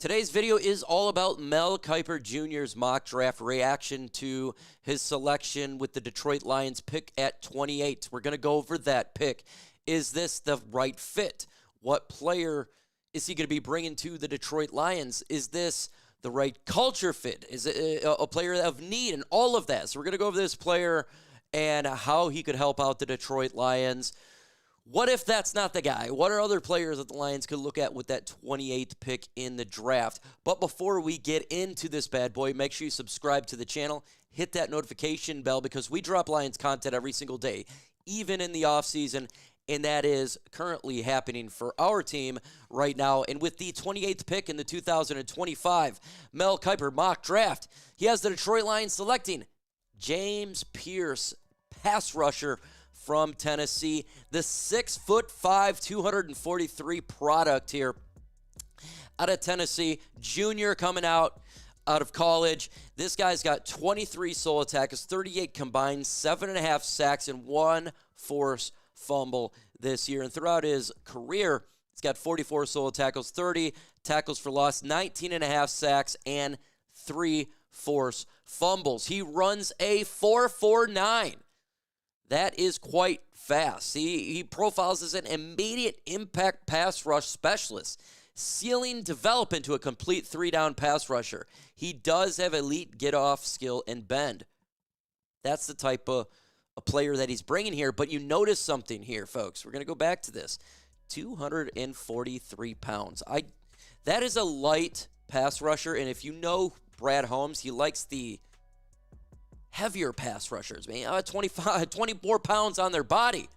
Today's video is all about Mel Kiper Jr.'s mock draft reaction to his selection with the Detroit Lions pick at 28. We're going to go over that pick. Is this the right fit? What player is he going to be bringing to the Detroit Lions? Is this the right culture fit? Is it a player of need and all of that? So we're going to go over this player and how he could help out the Detroit Lions. What if that's not the guy? What are other players that the Lions could look at with that 28th pick in the draft? But before we get into this bad boy, make sure you subscribe to the channel, hit that notification bell because we drop Lions content every single day, even in the offseason, and that is currently happening for our team right now. And with the 28th pick in the 2025 Mel Kiper mock draft, he has the Detroit Lions selecting James Pearce, pass rusher from Tennessee, the 6'5", 243 product here out of Tennessee, junior coming out of college. This guy's got 23 solo tackles, 38 combined, 7.5 sacks, and 1 forced fumble this year. And throughout his career, he's got 44 solo tackles, 30 tackles for loss, 19.5 sacks, and 3 forced fumbles. He runs a 4.49. That is quite fast. He profiles as an immediate impact pass rush specialist, ceiling develop into a complete three-down pass rusher. He does have elite get-off skill and bend. That's the type of a player that he's bringing here. But you notice something here, folks. We're going to go back to this. 243 pounds. That is a light pass rusher, and if you know Brad Holmes, he likes the heavier pass rushers, man. 24 pounds on their body.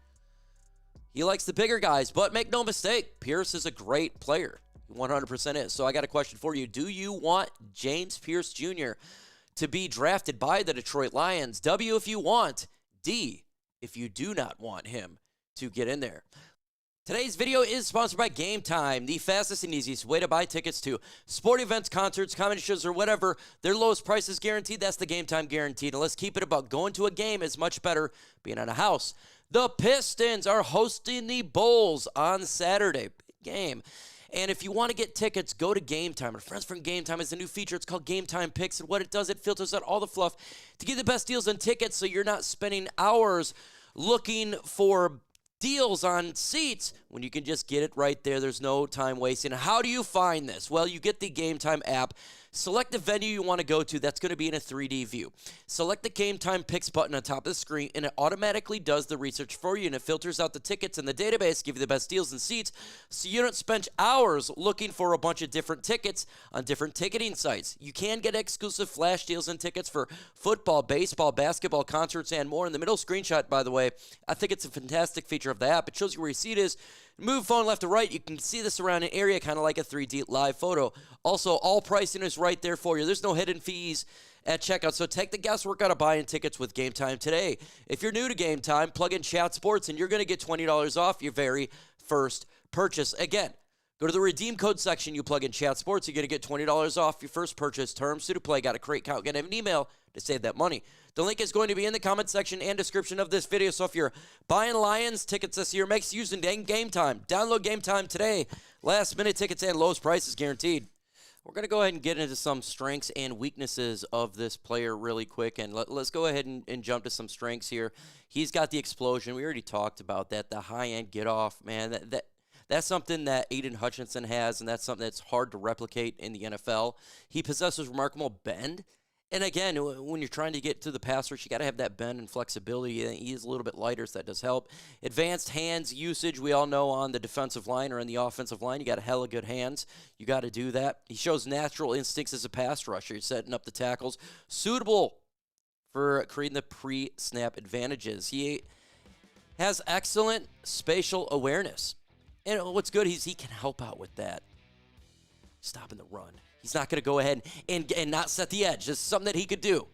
He likes the bigger guys, but make no mistake, Pearce is a great player. 100% is. So I got a question for you. Do you want James Pearce Jr. to be drafted by the Detroit Lions? W, if you want. D, if you do not want him to get in there. Today's video is sponsored by Game Time, the fastest and easiest way to buy tickets to sporting events, concerts, comedy shows, or whatever. Their lowest price is guaranteed. That's the Game Time guaranteed. And let's keep it about going to a game is much better being at a house. The Pistons are hosting the Bulls on Saturday. Big game. And if you want to get tickets, go to Game Time. Our friends from Game Time is a new feature. It's called Game Time Picks. And what it does, it filters out all the fluff to get the best deals on tickets so you're not spending hours looking for deals on seats when you can just get it right there. There's no time wasting. How do you find this? Well, you get the Game Time app. Select the venue you want to go to. That's going to be in a 3D view. Select the Game Time Picks button on top of the screen, and it automatically does the research for you, and it filters out the tickets in the database, give you the best deals and seats, so you don't spend hours looking for a bunch of different tickets on different ticketing sites. You can get exclusive flash deals and tickets for football, baseball, basketball, concerts, and more. In the middle screenshot, by the way, I think it's a fantastic feature of the app. It shows you where your seat is. Move phone left to right. You can see this around an area kind of like a 3D live photo. Also, all pricing is right there for you. There's no hidden fees at checkout. So take the guesswork out of buying tickets with Game Time today. If you're new to Game Time, plug in Chat Sports and you're going to get $20 off your very first purchase. Again, go to the redeem code section. You plug in Chat Sports. You're going to get $20 off your first purchase. Terms to play. Got a create account. Get an email to save that money. The link is going to be in the comment section and description of this video. So if you're buying Lions tickets this year, make use of Game Time. Download Game Time today. Last minute tickets and lowest prices guaranteed. We're going to go ahead and get into some strengths and weaknesses of this player really quick. And let's go ahead and jump to some strengths here. He's got the explosion. We already talked about that. The high-end get-off, man. That's something that Aiden Hutchinson has, and that's something that's hard to replicate in the NFL. He possesses remarkable bend. And again, when you're trying to get to the pass rush, you got to have that bend and flexibility. He is a little bit lighter, so that does help. Advanced hands usage, we all know on the defensive line or in the offensive line, you got hella good hands. You got to do that. He shows natural instincts as a pass rusher. He's setting up the tackles. Suitable for creating the pre-snap advantages. He has excellent spatial awareness. And what's good is he can help out with that. Stopping the run. He's not going to go ahead and not set the edge. It's something that he could do.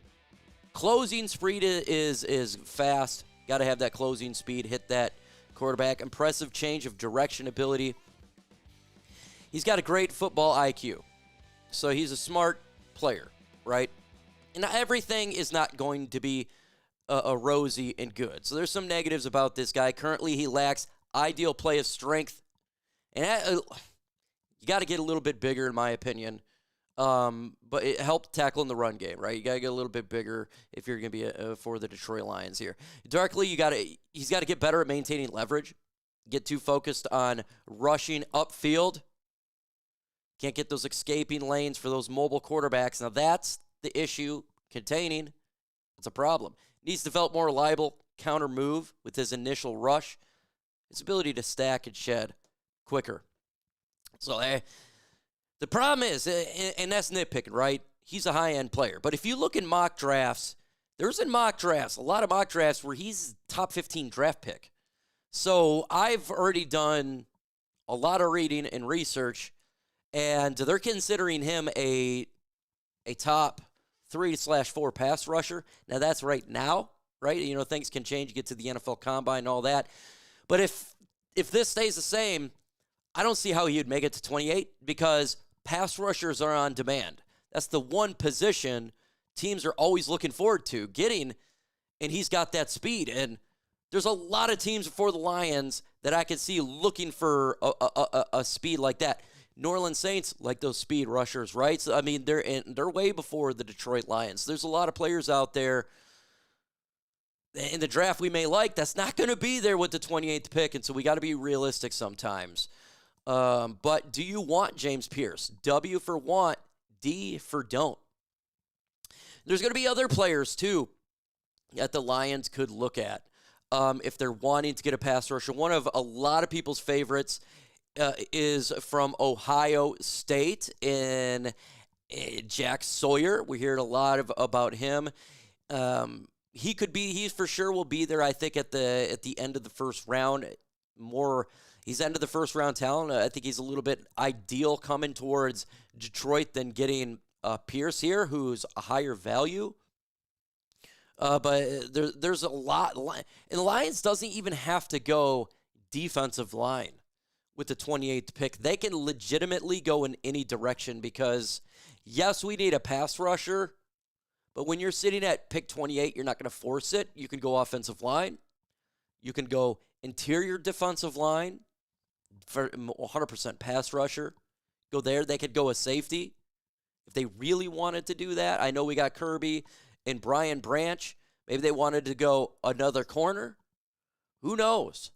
Closing speed is fast. Got to have that closing speed. Hit that quarterback. Impressive change of direction ability. He's got a great football IQ. So he's a smart player, right? And everything is not going to be a rosy and good. So there's some negatives about this guy. Currently, he lacks ideal play of strength. And you got to get a little bit bigger, in my opinion. But it helped tackle in the run game, right? You got to get a little bit bigger if you're going to be for the Detroit Lions here. Darkly, he's got to get better at maintaining leverage. Get too focused on rushing upfield. Can't get those escaping lanes for those mobile quarterbacks. Now that's the issue containing. It's a problem. Needs to develop more reliable counter move with his initial rush. His ability to stack and shed quicker. So the problem is, and that's nitpicking, right? He's a high-end player. But if you look in mock drafts, there's a lot of mock drafts where he's top 15 draft pick. So I've already done a lot of reading and research, and they're considering him a top 3/4 pass rusher. Now, that's right now, right? You know, things can change. You get to the NFL Combine and all that. But if this stays the same, I don't see how he would make it to 28 because pass rushers are on demand. That's the one position teams are always looking forward to getting, and he's got that speed. And there's a lot of teams for the Lions that I could see looking for a speed like that. New Orleans Saints like those speed rushers, right? So, I mean, they're way before the Detroit Lions. There's a lot of players out there in the draft we may like that's not going to be there with the 28th pick, and so we got to be realistic sometimes. But do you want James Pearce? W for want, D for don't. There's going to be other players, too, that the Lions could look at if they're wanting to get a pass rusher. One of a lot of people's favorites is from Ohio State in Jack Sawyer. We heard a lot about him. He for sure will be there, I think, at the end of the first round. He's end of the first round talent. I think he's a little bit ideal coming towards Detroit than getting Pearce here, who's a higher value. But there's a lot. And the Lions doesn't even have to go defensive line with the 28th pick. They can legitimately go in any direction because, yes, we need a pass rusher, but when you're sitting at pick 28, you're not going to force it. You can go offensive line. You can go interior defensive line for 100% pass rusher. Go there. They could go a safety if they really wanted to do that. I know we got Kirby and Brian Branch. Maybe they wanted to go another corner. Who knows?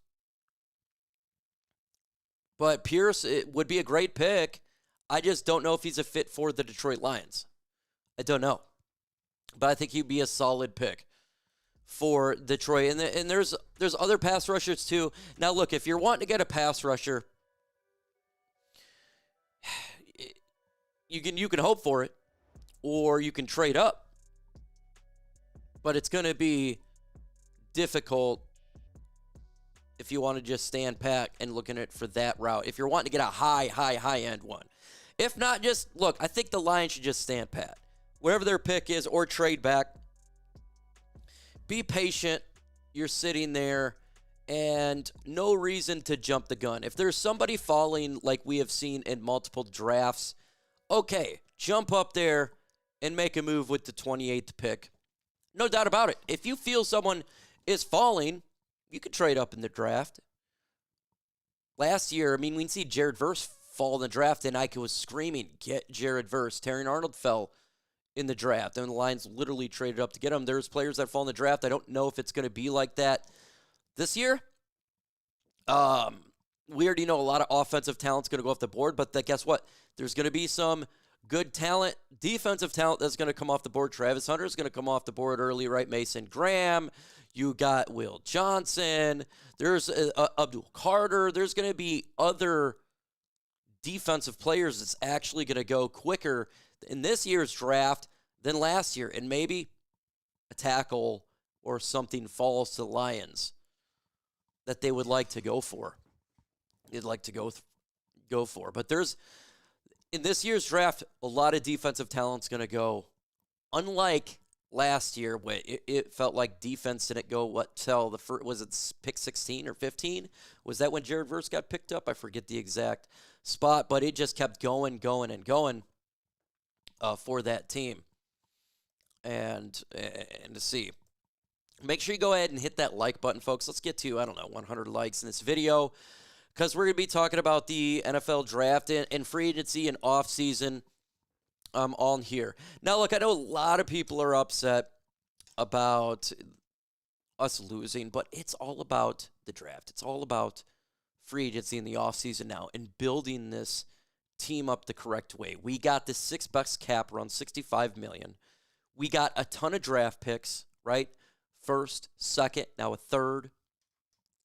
But Pearce, it would be a great pick. I just don't know if he's a fit for the Detroit Lions. I don't know. But I think he'd be a solid pick for Detroit. And there's other pass rushers too. Now, look, if you're wanting to get a pass rusher, you can hope for it, or you can trade up. But it's going to be difficult if you want to just stand pat and looking at it for that route. If you're wanting to get a high-end one. If not, just look, I think the Lions should just stand pat. Whatever their pick is, or trade back. Be patient. You're sitting there, and no reason to jump the gun. If there's somebody falling like we have seen in multiple drafts, okay, jump up there and make a move with the 28th pick. No doubt about it. If you feel someone is falling, you could trade up in the draft. Last year, I mean, we can see Jared Verse fall in the draft, and Ike was screaming, get Jared Verse. Terry Arnold fell in the draft, and the Lions literally traded up to get him. There's players that fall in the draft. I don't know if it's going to be like that this year. We already know a lot of offensive talent's going to go off the board, but guess what? There's going to be some good talent, defensive talent that's going to come off the board. Travis Hunter is going to come off the board early, right? Mason Graham. You got Will Johnson. There's Abdul Carter. There's going to be other defensive players that's actually going to go quicker in this year's draft than last year. And maybe a tackle or something falls to the Lions that they would like to go for. They'd like to go for. But there's, in this year's draft, a lot of defensive talent's going to go. Unlike last year, when it felt like defense didn't go till the first, was it pick 16 or 15? Was that when Jared Verse got picked up? I forget the exact spot, but it just kept going for that team. And to see. Make sure you go ahead and hit that like button, folks. Let's get to, 100 likes in this video, because we're going to be talking about the NFL draft and free agency and offseason. on here. Now, look, I know a lot of people are upset about us losing, but it's all about the draft. It's all about free agency in the offseason now and building this team up the correct way. We got the $6 cap around $65 million. We got a ton of draft picks, right? First, second, now a third,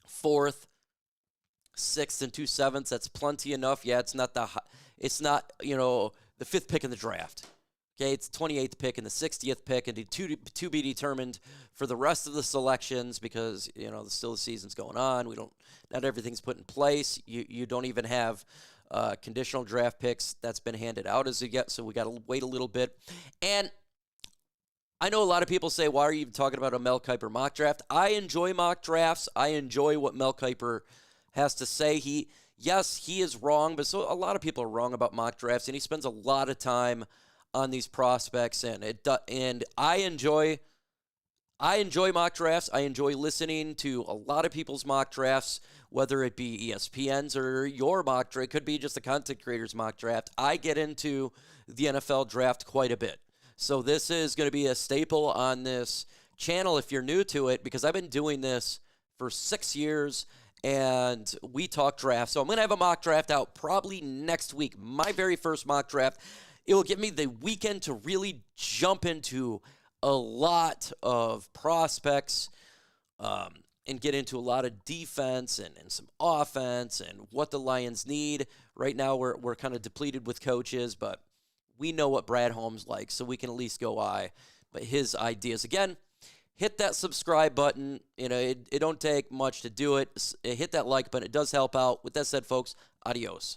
fourth, sixth, and 2 sevenths. That's plenty enough. Yeah, it's not the fifth pick in the draft. Okay, it's the 28th pick and the 60th pick, and to be determined for the rest of the selections because still the season's going on. Not everything's put in place. You don't even have conditional draft picks that's been handed out as of yet, so we got to wait a little bit. And I know a lot of people say, why are you even talking about a Mel Kiper mock draft? I enjoy mock drafts. I enjoy what Mel Kiper has to say. He is wrong, but a lot of people are wrong about mock drafts, and he spends a lot of time on these prospects, and I enjoy mock drafts. I enjoy listening to a lot of people's mock drafts, whether it be ESPN's or your mock draft. It could be just a content creator's mock draft. I get into the NFL draft quite a bit. So this is going to be a staple on this channel if you're new to it, because I've been doing this for 6 years, and we talk draft. So I'm going to have a mock draft out probably next week, my very first mock draft. It will give me the weekend to really jump into a lot of prospects and get into a lot of defense and some offense and what the Lions need. Right now we're kind of depleted with coaches, but we know what Brad Holmes likes, so we can at least go but his ideas. Again, hit that subscribe button. It don't take much to do it. Hit that like button. It does help out. With that said, folks, adios.